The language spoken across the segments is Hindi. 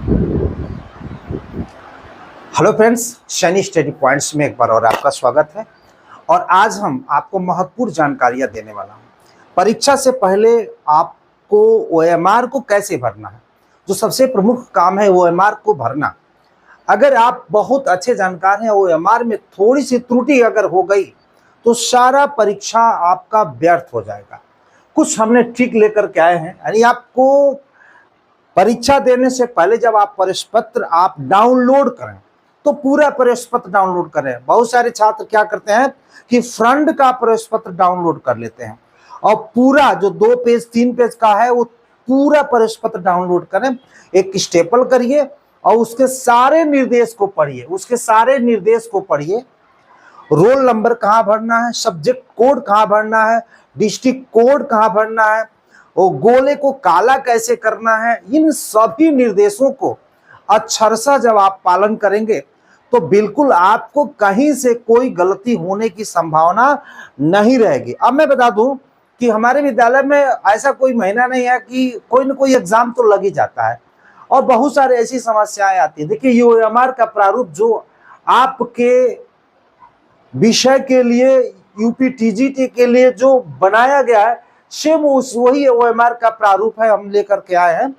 Hello friends, Shani study points में एक बार और आपका स्वागत है। और आज हम आपको महत्वपूर्ण जानकारियां देने वाला हूं। परीक्षा से पहले आपको ओएमआर को कैसे भरना है, जो सबसे प्रमुख काम है ओएमआर को भरना। अगर आप बहुत अच्छे जानकार हैं, ओएमआर में थोड़ी सी त्रुटि अगर हो गई तो सारा परीक्षा आपका व्यर्थ हो जाएगा। कुछ हमने ट्रिक लेकर के आए हैं, यानी आपको परीक्षा देने से पहले जब आप प्रवेश पत्र आप डाउनलोड करें तो पूरा प्रवेश पत्र डाउनलोड करें। बहुत सारे छात्र क्या करते हैं कि फ्रंट का प्रवेश पत्र डाउनलोड कर लेते हैं और पूरा जो 2 पेज 3 पेज का है वो पूरा प्रवेश पत्र डाउनलोड करें। एक स्टेपल करिए और उसके सारे निर्देश को पढ़िए। रोल नंबर कहाँ भरना है, सब्जेक्ट कोड कहाँ भरना है, डिस्ट्रिक्ट कोड कहाँ भरना है, और गोले को काला कैसे करना है, इन सभी निर्देशों को अक्षरशः जब आप पालन करेंगे तो बिल्कुल आपको कहीं से कोई गलती होने की संभावना नहीं रहेगी। अब मैं बता दूं कि हमारे विद्यालय में ऐसा कोई महीना नहीं है कि कोई न कोई एग्जाम तो लग ही जाता है और बहुत सारे ऐसी समस्याएं आती है। देखिए, ये ओएमआर का प्रारूप जो आपके विषय के लिए यूपी टीजीटी के लिए जो बनाया गया है, सेम वही ओएमआर का प्रारूप है, हम लेकर के आए हैं।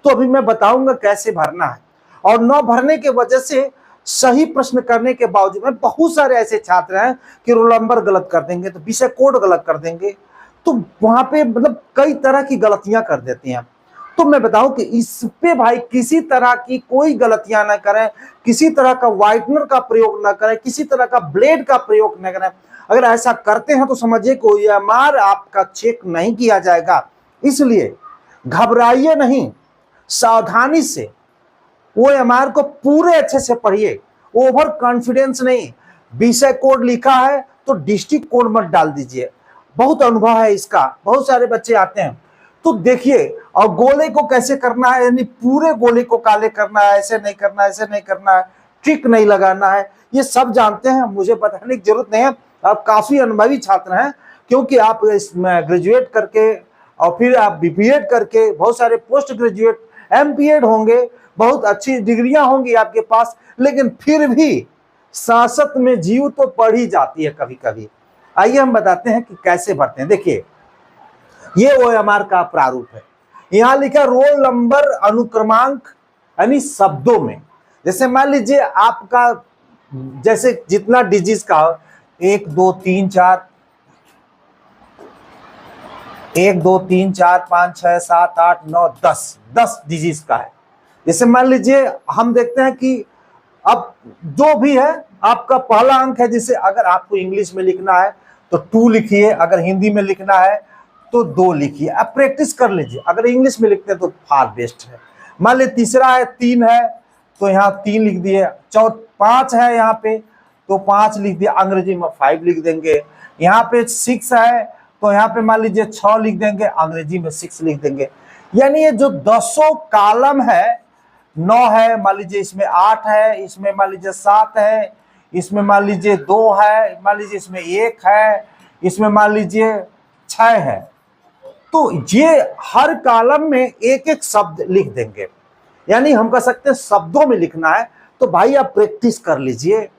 तो अभी मैं बताऊंगा कैसे भरना है। और न भरने के वजह से सही प्रश्न करने के बावजूद में बहुत सारे ऐसे छात्र हैं कि रोल नंबर गलत कर देंगे, तो विषय कोड गलत कर देंगे, तो वहां पे मतलब कई तरह की गलतियां कर देती हैं। तो मैं बताऊं कि इस पे भाई किसी तरह की कोई गलतियां ना करें, किसी तरह का व्हाइटनर का प्रयोग ना करें, किसी तरह का ब्लेड का प्रयोग न करें। अगर ऐसा करते हैं तो समझिए कि ओएमआर आपका चेक नहीं किया जाएगा। इसलिए घबराइए नहीं, सावधानी से ओएमआर को पूरे अच्छे से पढ़िए। ओवर कॉन्फिडेंस नहीं। विषय कोड लिखा है तो डिस्ट्रिक्ट कोड मत डाल दीजिए। बहुत अनुभव है इसका, बहुत सारे बच्चे आते हैं। तो देखिए, और गोले को कैसे करना है, यानी पूरे गोले को काले करना है, ऐसे नहीं करना है, ऐसे नहीं करना है, ट्रिक नहीं लगाना है, ये सब जानते हैं, मुझे बताने की जरूरत नहीं है। आप काफी अनुभवी छात्र हैं, क्योंकि आप इसमें ग्रेजुएट करके और फिर आप बीपीएड करके, बहुत सारे पोस्ट ग्रेजुएट एमपीएड होंगे, बहुत अच्छी डिग्रियां होंगी आपके पास, लेकिन फिर भी सांसत में जीव तो पड़ ही जाती है कभी कभी। आइए हम बताते हैं कि कैसे भरते हैं। देखिए, ये ओएमआर का प्रारूप है। यहां लिखा रोल नंबर अनुक्रमांक, यानी शब्दों में। जैसे मान लीजिए आपका जैसे जितना डिजिट का 1 2 3 4 1 2 3 4 5 6 7 8 9 10 डिजिट का है। जैसे मान लीजिए हम देखते हैं कि अब जो भी है आपका पहला अंक है। जैसे अगर आपको इंग्लिश में लिखना है तो 2 लिखिए, अगर हिंदी में लिखना है तो 2 लिखिए। अब प्रैक्टिस कर लीजिए, अगर इंग्लिश में लिखते हैं तो फार बेस्ट है। मान लीजिए तीसरा है 3 है तो यहाँ 3 लिख दिए। 5 है यहाँ पे तो 5 लिख दिया, अंग्रेजी में 5 लिख देंगे। यहाँ पे 6 है तो यहाँ पे मान लीजिए 6 लिख देंगे, अंग्रेजी में 6 लिख देंगे। यानी ये जो 10 कॉलम है, 9 है, मान लीजिए इसमें 8 है, इसमें मान लीजिए 7 है, इसमें मान लीजिए 2 है, मान लीजिए इसमें 1 है, इसमें मान लीजिए 6 है। तो ये हर कॉलम में एक एक शब्द लिख देंगे। यानी हम कह सकते हैं शब्दों में लिखना है। तो भाई आप प्रैक्टिस कर लीजिए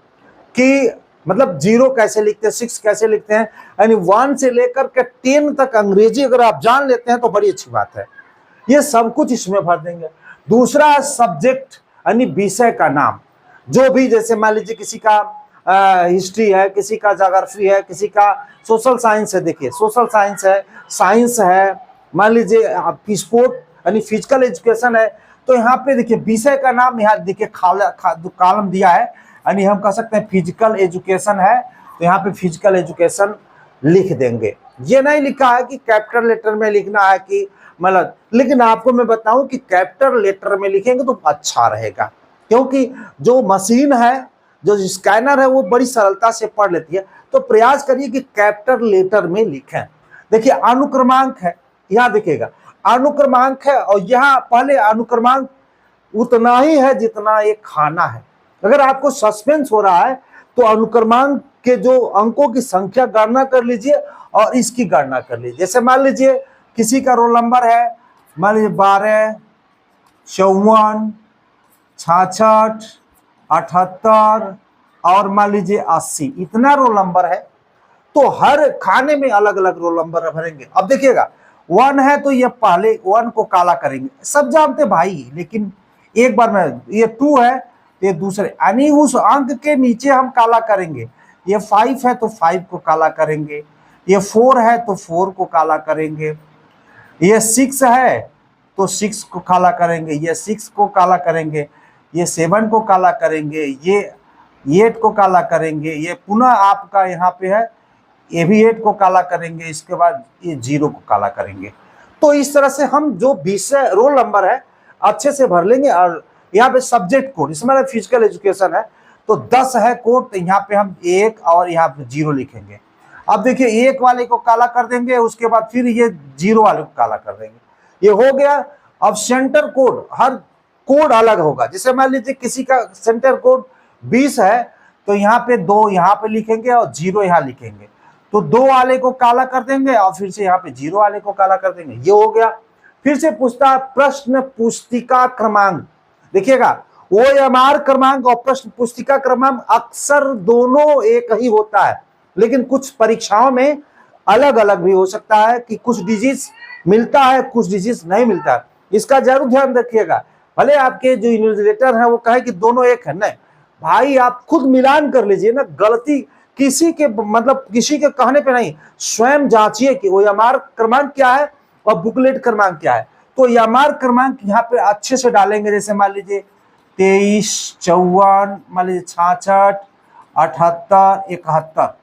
कि मतलब 0 कैसे लिखते हैं, 6 कैसे लिखते हैं, यानी 1 से लेकर के 10 तक अंग्रेजी अगर आप जान लेते हैं तो बड़ी अच्छी बात है। ये सब कुछ इसमें भर देंगे। दूसरा है सब्जेक्ट, यानी विषय का नाम। जो भी, जैसे मान लीजिए किसी का हिस्ट्री है, किसी का ज्योग्राफी है, किसी का सोशल साइंस है। देखिए सोशल साइंस है, साइंस है, मान लीजिए स्पोर्ट यानी फिजिकल एजुकेशन है। तो यहाँ पे देखिए विषय का नाम, यहाँ देखिए कॉलम दिया है, यानी हम कह सकते हैं फिजिकल एजुकेशन है तो यहाँ पे फिजिकल एजुकेशन लिख देंगे। ये नहीं लिखा है कि कैपिटल लेटर में लिखना है कि मतलब, लेकिन आपको मैं बताऊं कि कैपिटल लेटर में लिखेंगे तो अच्छा रहेगा, क्योंकि जो मशीन है, जो स्कैनर है, वो बड़ी सरलता से पढ़ लेती है। तो प्रयास करिए कि कैपिटल लेटर में लिखें। देखिए अनुक्रमांक है, यहाँ देखिएगा अनुक्रमांक है, और यहाँ पहले अनुक्रमांक उतना ही है जितना एक खाना है। अगर आपको सस्पेंस हो रहा है तो अनुक्रमांक के जो अंकों की संख्या गणना कर लीजिए और इसकी गणना कर लीजिए। जैसे मान लीजिए किसी का रोल नंबर है, मान लीजिए 12, 54, 66, 78 और मान लीजिए 80, इतना रोल नंबर है। तो हर खाने में अलग अलग रोल नंबर भरेंगे। अब देखिएगा 1 है तो ये पहले 1 को काला करेंगे, सब जानते भाई, लेकिन एक बार में ये 2 है तो ये दूसरे, यानी उस अंक के नीचे हम काला करेंगे। ये 5 है तो 5 को काला करेंगे, ये 4 है तो 4 को काला करेंगे, ये 6 है तो 6 को काला करेंगे, ये 6 को काला करेंगे, ये 7 को काला करेंगे, ये 8 को काला करेंगे, ये पुनः आपका यहाँ पे है ये भी 8 को काला करेंगे, इसके बाद ये 0 को काला करेंगे। तो इस तरह से हम जो विषय रोल नंबर है अच्छे से भर लेंगे। और यहाँ पे सब्जेक्ट कोड, इसमें फिजिकल एजुकेशन है तो 10 है कोड, तो यहाँ पे हम 1 और यहाँ पे 0 लिखेंगे। अब देखिए 1 वाले को काला कर देंगे, उसके बाद फिर ये 0 वाले को काला कर देंगे, ये हो गया। अब सेंटर कोड, हर कोड अलग होगा। जैसे मान लीजिए किसी का सेंटर कोड 20 है तो यहाँ पे 2 यहाँ पे लिखेंगे और 0 यहाँ लिखेंगे, तो 2 वाले को काला कर देंगे और फिर से यहाँ पे 0 वाले को काला कर देंगे, ये हो गया। फिर से पूछता है प्रश्न पुस्तिका क्रमांक। देखिएगा OMR क्रमांक और प्रश्न पुस्तिका क्रमांक अक्सर दोनों एक ही होता है, लेकिन कुछ परीक्षाओं में अलग अलग भी हो सकता है कि कुछ डिजिट्स मिलता है, कुछ डिजिट्स नहीं मिलता है। इसका जरूर ध्यान रखिएगा। भले आपके जो इन्विजिलेटर है वो कहे कि दोनों एक है, नहीं भाई, आप खुद मिलान कर लीजिए ना। गलती किसी के मतलब किसी के कहने पे नहीं, स्वयं जांचिए कि OMR क्रमांक क्या है और बुकलेट क्रमांक क्या है। तो OMR क्रमांक यहाँ पे अच्छे से डालेंगे, जैसे मान लीजिए 23, 54, मान लीजिए 66, 78, 71।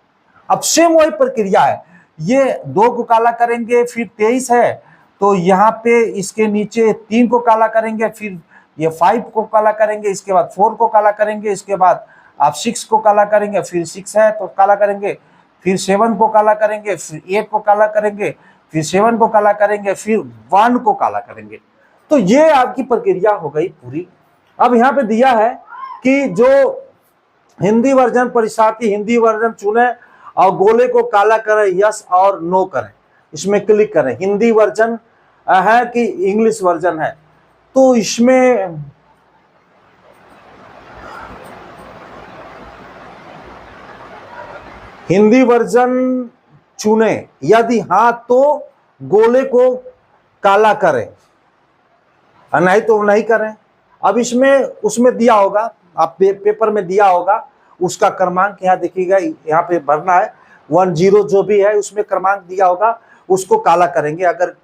अब सेम वही प्रक्रिया है, ये 2 को काला करेंगे, फिर 23 है तो यहाँ पे इसके नीचे 3 को काला करेंगे, फिर ये 5 को काला करेंगे, इसके बाद 4 को काला करेंगे, इसके बाद आप 6 को काला करेंगे, फिर 6 है तो काला करेंगे, फिर 7 को काला करेंगे, फिर 8 को काला करेंगे, फिर 7 को काला करेंगे, फिर 1 को काला करेंगे। तो ये आपकी प्रक्रिया हो गई पूरी। अब यहाँ पे दिया है कि जो हिंदी वर्जन परीक्षार्थी हिंदी वर्जन चुने और गोले को काला करें, यस और नो करें, इसमें क्लिक करें। हिंदी वर्जन है कि इंग्लिश वर्जन है, तो इसमें हिंदी वर्जन चुने, यदि हाँ तो गोले को काला करें, नहीं तो नहीं करें। अब इसमें उसमें दिया होगा, आप पेपर में दिया होगा, उसका क्रमांक यहाँ देखिएगा, यहाँ पे भरना है 10 जो भी है उसमें क्रमांक दिया होगा, उसको काला करेंगे। अगर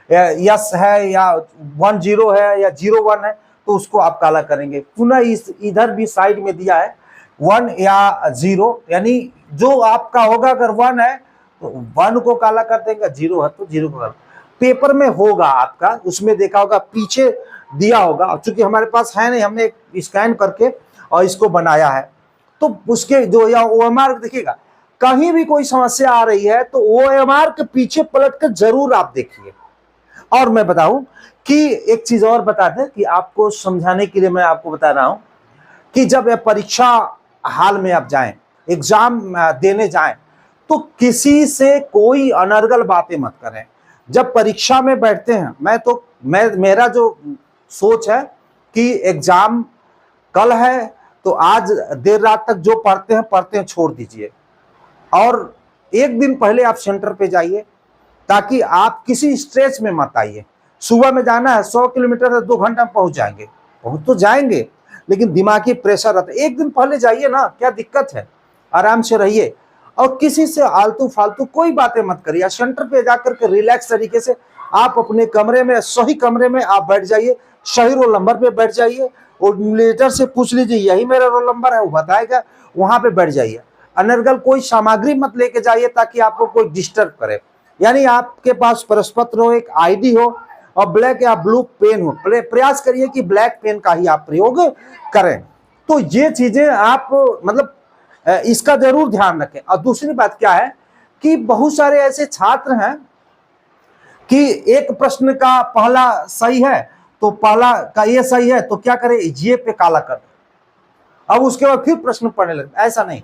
यस है या 10 है या 01 है तो उसको आप काला करेंगे। पुनः इस इधर भी साइड में दिया है 1 या 0, यानी जो आपका होगा, अगर 1 है तो 1 को काला कर देंगे, 0 है तो 0 को काला। पेपर में होगा आपका, उसमें देखा होगा, पीछे दिया होगा। चूंकि हमारे पास है नहीं, हमने स्कैन करके और इसको बनाया है, तो उसके जो या OMR देखिएगा, कहीं भी कोई समस्या आ रही है तो OMR के पीछे पलट कर जरूर आप देखिए। और मैं बताऊं कि एक चीज और बता दें कि आपको समझाने के लिए मैं आपको बता रहा हूं कि जब परीक्षा हाल में आप जाएं, एग्जाम देने जाएं, तो किसी से कोई अनर्गल बातें मत करें। जब परीक्षा में बैठते हैं, मेरा जो सोच है कि एग्जाम कल है तो आज देर रात तक जो पढ़ते हैं छोड़ दीजिए, और एक दिन पहले आप सेंटर पे जाइए ताकि आप किसी स्ट्रेस में मत आइए। सुबह में जाना है 100 किलोमीटर से 2 घंटा में पहुंच तो जाएंगे, लेकिन दिमागी प्रेशर रहता है। एक दिन पहले जाइए ना, क्या दिक्कत है, आराम से रहिए और किसी से आलतू फालतू कोई बातें मत करिए। सेंटर पे जाकर के रिलैक्स तरीके से आप अपने कमरे में, सही कमरे में आप बैठ जाइए, सही रोल नंबर पे बैठ जाइए, और लेटर से पूछ लीजिए यही मेरा रोल नंबर है, वो बताएगा, वहां पे बैठ जाइए। अनर्गल कोई सामग्री मत लेके जाइए ताकि आपको कोई डिस्टर्ब करे। यानी आपके पास प्रश्नपत्र हो, एक ID हो और ब्लैक या ब्लू पेन हो, प्रयास करिए कि ब्लैक पेन का ही आप प्रयोग करें। तो ये चीजें आप मतलब इसका जरूर ध्यान रखें। और दूसरी बात क्या है कि बहुत सारे ऐसे छात्र हैं कि एक प्रश्न का पहला सही है तो पहला का ये सही है तो क्या करे, ये पे काला कर, अब उसके बाद फिर प्रश्न पढ़ने लगे। ऐसा नहीं,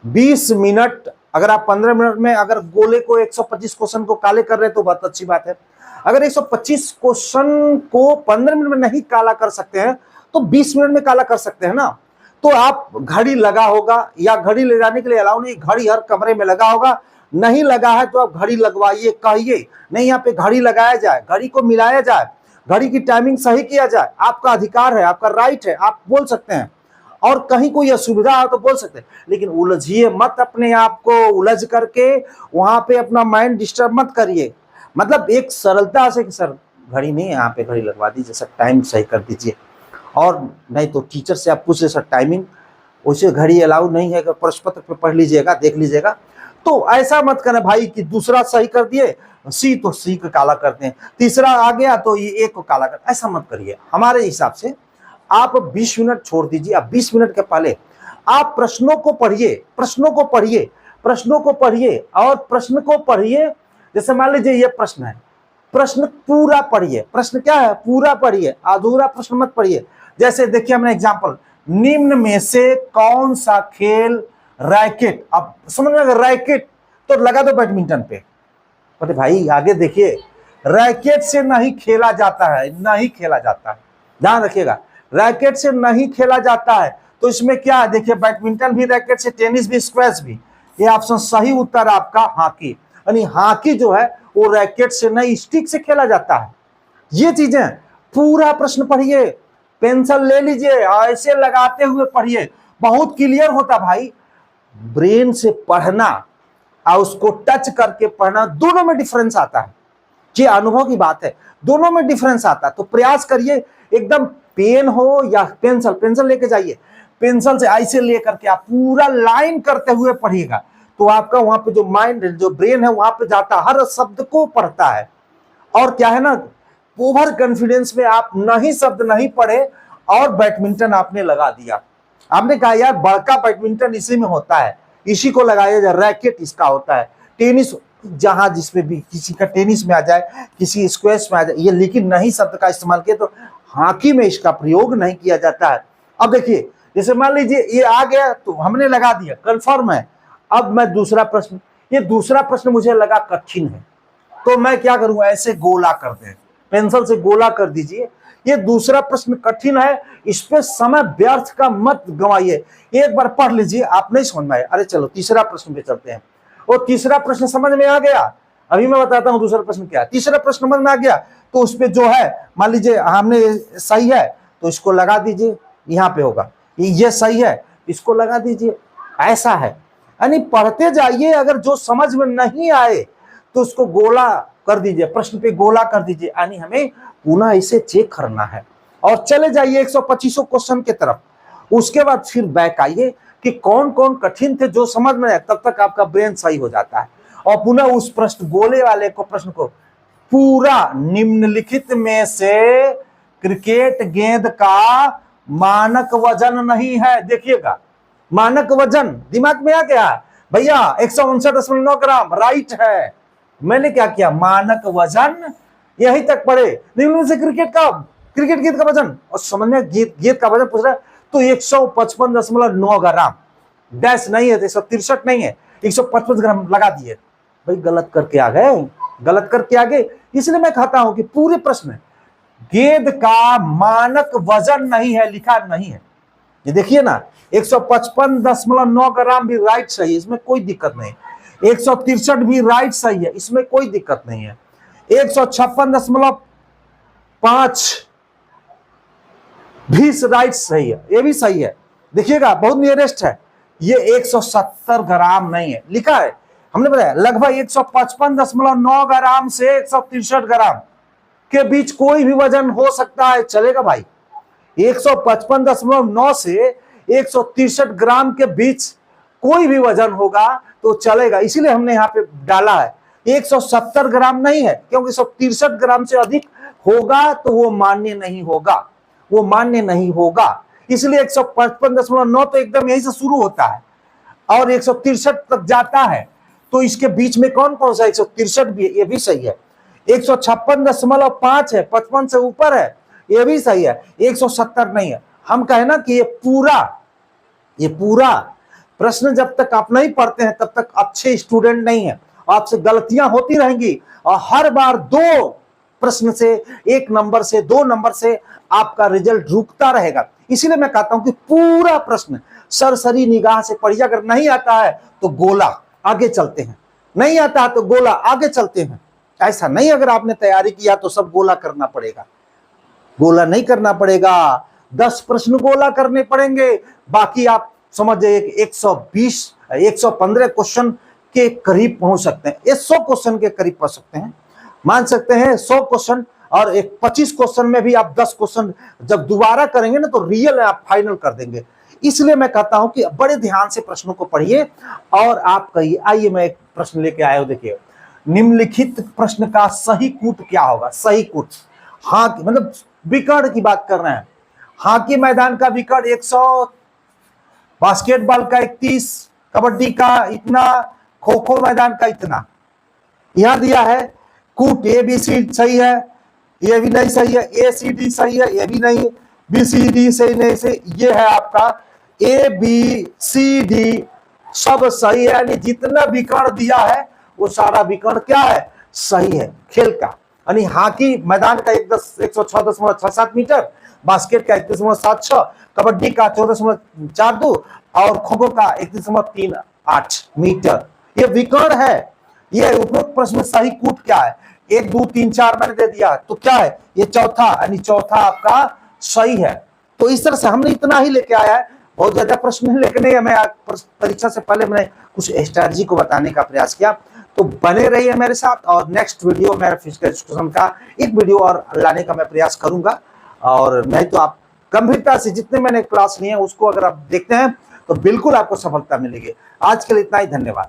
20 मिनट, अगर आप 15 मिनट में अगर गोले को 125 क्वेश्चन को काले कर रहे हैं तो बहुत अच्छी बात है। अगर 125 क्वेश्चन को 15 मिनट में नहीं काला कर सकते हैं तो 20 मिनट में काला कर सकते हैं ना। तो आप घड़ी लगा होगा या घड़ी ले जाने के लिए अलाउ नहीं, घड़ी हर कमरे में लगा होगा, नहीं लगा है तो आप घड़ी लगवाइए, कहिए नहीं यहाँ पे घड़ी लगाया जाए, घड़ी को मिलाया जाए, घड़ी की टाइमिंग सही किया जाए, आपका अधिकार है, आपका राइट है, आप बोल सकते हैं। और कहीं कोई असुविधा हो तो बोल सकते हैं, लेकिन उलझिए मत, अपने आप को उलझ करके वहां पे अपना माइंड डिस्टर्ब मत करिए। मतलब एक सरलता से कि सर घड़ी नहीं है, यहाँ पे घड़ी लगवा दीजिए सर, टाइम सही कर दीजिए। और नहीं तो टीचर से आप पूछ ले सर टाइमिंग, वैसे घड़ी अलाउ नहीं है, प्रश्न पत्र पे पढ़ लीजिएगा, देख लीजिएगा। तो ऐसा मत करें भाई कि दूसरा सही कर दिए, सी तो सी को काला करते हैं, तीसरा आ गया तो ये एक को काला कर, ऐसा मत करिए। हमारे हिसाब से आप 20 मिनट छोड़ दीजिए, आप 20 मिनट के पहले आप प्रश्नों को पढ़िए, प्रश्नों को पढ़िए, प्रश्नों को पढ़िए और प्रश्न को पढ़िए। जैसे मान लीजिए ये प्रश्न है, प्रश्न पूरा पढ़िए, प्रश्न क्या है पूरा पढ़िए, अधूरा प्रश्न मत पढ़िए। जैसे देखिए हमने एग्जांपल, निम्न में से कौन सा खेल रैकेट, अब समझ में रैकेट तो लगा दो बैडमिंटन पे, अरे भाई आगे देखिए, रैकेट से नहीं खेला जाता है, नहीं खेला जाता है, ध्यान रखिएगा, रैकेट से नहीं खेला जाता है। तो इसमें क्या है देखिए, बैडमिंटन भी रैकेट से, टेनिस भी, स्क्वैश भी। ये ऑप्शन सही उत्तर आपका हॉकी, यानी हॉकी जो है वो रैकेट से नहीं स्टिक से खेला जाता है। ये चीजें पूरा प्रश्न पढ़िए, पेंसिल ले लीजिए, ऐसे लगाते हुए पढ़िए, बहुत क्लियर होता भाई। ब्रेन से पढ़ना और उसको टच करके पढ़ना, दोनों में डिफरेंस आता है, ये अनुभव की बात है, दोनों में डिफरेंस आता है। तो प्रयास करिए एकदम, पेन हो या पेंसिल, पेंसिल लेके जाइए, पेंसिल से ऐसे लेकर के आप पूरा लाइन करते हुए पढ़िएगा, तो आपका वहां पे जो माइंड, जो ब्रेन है वहां पे जाता, हर शब्द को पढ़ता है। और क्या है ना, ओवर कॉन्फिडेंस में आप नहीं शब्द नहीं पढ़े और बैडमिंटन आपने लगा दिया, आपने कहा यार बड़का बैडमिंटन इसी में होता है, इसी को लगाया जाए, रैकेट इसका होता है, टेनिस जहां जिसमें भी किसी का टेनिस में आ जाए, किसी स्क्वैश में आ जाए, ये लेकिन नहीं शब्द का इस्तेमाल किया, तो हॉकी में इसका प्रयोग नहीं किया जाता है। अब देखिए जैसे मान लीजिए ये आ गया तो हमने लगा दिया, कंफर्म है। अब मैं दूसरा प्रश्न, ये दूसरा प्रश्न मुझे लगा कठिन है, तो मैं क्या करूंगा, ऐसे गोला कर दें, पेंसिल से गोला कर दीजिए। ये दूसरा प्रश्न कठिन है, इस पे समय व्यर्थ का मत गंवाइए, एक बार पढ़ लीजिए, आप नहीं समझ में आए, अरे चलो तीसरा प्रश्न पे चलते हैं। और तीसरा प्रश्न समझ में आ गया, अभी मैं बताता हूं दूसरा प्रश्न क्या है। तीसरा प्रश्न समझ में आ गया तो उस पे जो है, मान लीजिए हमने सही है तो इसको लगा दीजिए, यहाँ पे होगा, ये सही है इसको लगा दीजिए, ऐसा है। यानी पढ़ते जाइए, अगर जो समझ में नहीं आए तो उसको गोला कर दीजिए, प्रश्न पे गोला कर दीजिए, यानी हमें पुनः इसे चेक करना है। और चले जाइए 125 क्वेश्चन की तरफ, उसके बाद फिर बैक आइए कि कौन कौन कठिन थे जो समझ में आए, तब तक आपका ब्रेन सही हो जाता है। और पुनः उस प्रश्न गोले वाले को, प्रश्न को पूरा, निम्नलिखित में से क्रिकेट गेंद का मानक वजन नहीं है, देखिएगा मानक वजन दिमाग में आ गया भैया, 159.9 ग्राम राइट है। मैंने क्या किया, मानक वजन यही तक पढ़े, निम्न से क्रिकेट गेंद का वजन, और समझ में गेंद का वजन पूछ रहा है तो 155.9 ग्राम, डैश नहीं है, 163 नहीं है, 155 ग्राम लगा दिए। भाई गलत करके आ गए, गलत करके आ गए। इसलिए मैं कहता हूं कि पूरे प्रश्न में गेंद का मानक वजन नहीं है, लिखा नहीं है। ये देखिए ना, 155.9 ग्राम भी राइट सही है, इसमें कोई दिक्कत नहीं। 163 भी राइट सही है, इसमें कोई दिक्कत नहीं है। 156.5 भी राइट सही है, ये भी सही है। देखिएगा बहुत नियरेस्ट है, ये 170 ग्राम नहीं है, लिखा है हमने बताया लगभग 155.9 ग्राम से 163 ग्राम के बीच कोई भी वजन हो सकता है, चलेगा भाई। 155.9 से 163 ग्राम के बीच कोई भी वजन होगा तो चलेगा, इसीलिए हमने यहाँ पे डाला है। 170 ग्राम नहीं है, क्योंकि 163 ग्राम से अधिक होगा तो वो मान्य नहीं होगा, वो मान्य नहीं होगा। इसलिए 155.9 तो एकदम यहीं से शुरू होता है और 163 तक जाता है, तो इसके बीच में कौन कौन सा 163 भी है, ये भी सही है। 156.5 है, 55 से ऊपर है, ये भी सही है। 170 नहीं है। हम कहे ना कि ये पूरा प्रश्न जब तक आप नहीं पढ़ते हैं तब तक अच्छे स्टूडेंट नहीं है, आपसे गलतियां होती रहेंगी और हर बार 2 प्रश्न से, 1 नंबर से, 2 नंबर से आपका रिजल्ट रुकता रहेगा। इसीलिए मैं कहता हूं कि पूरा प्रश्न सरसरी निगाह से पढ़िए। अगर नहीं आता है तो गोला, आगे चलते हैं, नहीं आता है तो गोला, आगे चलते हैं। ऐसा नहीं, अगर आपने तैयारी किया तो सब गोला करना पड़ेगा, गोला नहीं करना पड़ेगा। 10 प्रश्न गोला करने पड़ेंगे, बाकी आप समझ जाइए कि 120 115 क्वेश्चन के करीब पहुंच सकते हैं। ये 100 क्वेश्चन के करीब पहुंच सकते हैं, मान सकते हैं 100 क्वेश्चन। और एक 25 क्वेश्चन में भी आप 10 क्वेश्चन जब दोबारा करेंगे ना तो रियल आप फाइनल कर देंगे। इसलिए मैं कहता हूं कि बड़े ध्यान से प्रश्नों को पढ़िए और आप कहिए। आइए मैं एक प्रश्न लेके आया हूं, देखिए, निम्नलिखित प्रश्न का सही कूट क्या होगा? सही कूट, हाँ मतलब विकर्ण की बात कर रहे हैं। हॉकी मैदान का विकर्ण 100, बास्केटबॉल का 31, कबड्डी का इतना, खो खो मैदान का इतना। यहां दिया है कूट, ए बी सी सही है, ये भी नहीं सही है, ए सी डी सही है, ये भी नहीं है, बी सी डी सही नहीं से, ये है आपका ए बी सी डी सब सही है। यानी जितना विकर्ण दिया है वो सारा विकर्ण क्या है? सही है खेल का। यानी हॉकी मैदान का 106.67 मीटर, बास्केट का 31.76, कबड्डी का 14.42 और खो खो का 31.38 मीटर। ये विकर्ण है। ये उपरोक्त प्रश्न में सही कूट क्या है? 1 2 3 4 मैंने दे दिया, तो क्या है? ये चौथा, यानी चौथा आपका सही है। तो इस तरह से हमने इतना ही लेके आया है, बहुत ज्यादा प्रश्न है, लेकिन मैं परीक्षा से पहले मैंने कुछ स्ट्रैटेजी को बताने का प्रयास किया। तो बने रहिए मेरे साथ, और नेक्स्ट वीडियो मेरा फिजिकल एजुकेशन का एक वीडियो और लाने का मैं प्रयास करूंगा। और नहीं तो आप गंभीरता से जितने मैंने क्लास लिए हैं उसको अगर आप देखते हैं तो बिल्कुल आपको सफलता मिलेगी। आज के लिए इतना ही, धन्यवाद।